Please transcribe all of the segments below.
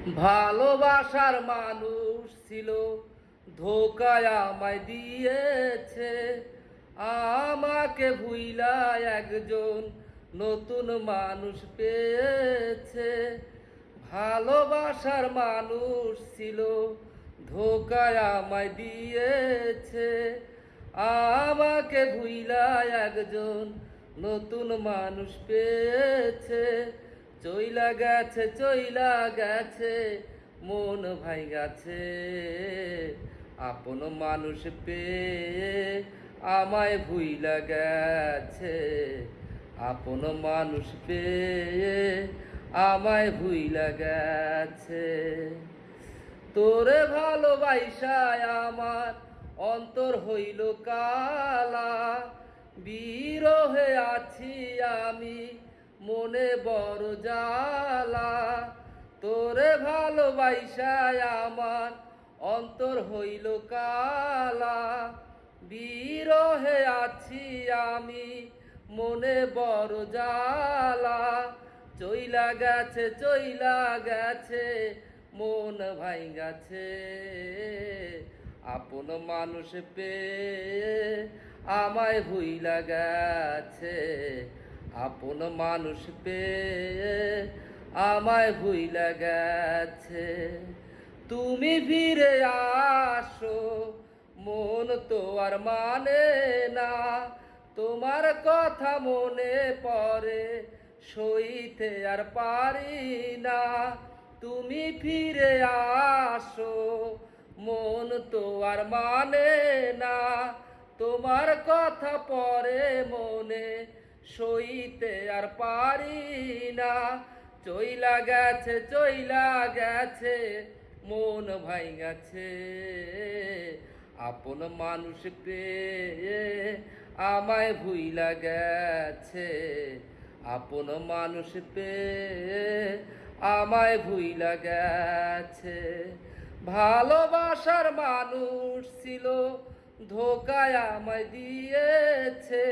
ভালোবাসার মানুষ ছিল, ধোকায় আমায় দিয়েছে। আমাকে ভুইলা একজন নতুন মানুষ পেয়েছে। ভালোবাসার মানুষ ছিল, ধোকায় আমায় দিয়েছে। আমাকে ভুইলা একজন নতুন মানুষ পেয়েছে। চইলা গেছে, চইলা গেছে, মন ভাইগাছে। আপন মানুষ পেয়ে আমায় ভুইলা গেছে। আপন মানুষ পেয়ে আমায় ভুইলা গেছে। তোরে ভালোবাসায় আমার অন্তর হইল কালা। বিরহে আছি আমি, মনে বড় জ্বালা। তোরে ভালোবাসায় আমার অন্তর হইল কালা। বিরহে আছি আমি, মনে বড় জ্বালা। চইলা গেছে, চইলা গেছে, মন ভাইগাছে। আপন মানুষ পেয়ে আমায় ভুইলা গেছে। আপন মানুষ পেয়ে আমায় ভুইলা গেছে। তুমি ফিরে আসো, মন তো আর মানে না। তোমার কথা মনে পড়ে, সইতে আর পারি না। তুমি ফিরে আসো, মন তো আর মানে না। তোমার কথা পড়ে মনে, সইতে আর পারি না। চইলা গেছে, চইলা গেছে, মন ভাইগাছে। আপন মানুষ পেয়ে আমায় ভুইলা গেছে। আপন মানুষ পেয়ে আমায় ভুইলা গেছে। ভালোবাসার মানুষ ছিল, ধোকায় আমায় দিয়েছে।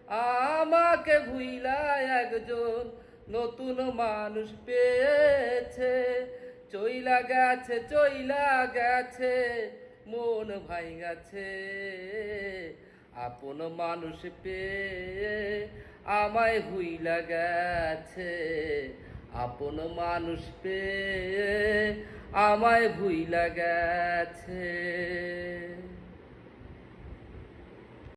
আমাকে ভুইলা একজন নতুন মানুষ পেয়েছে। চইলা গেছে, চইলা গেছে, মন ভাইগাছে। আপন মানুষ পেয়ে আমায় ভুইলা গেছে। আপন মানুষ পেয়ে আমায় ভুইলা গেছে।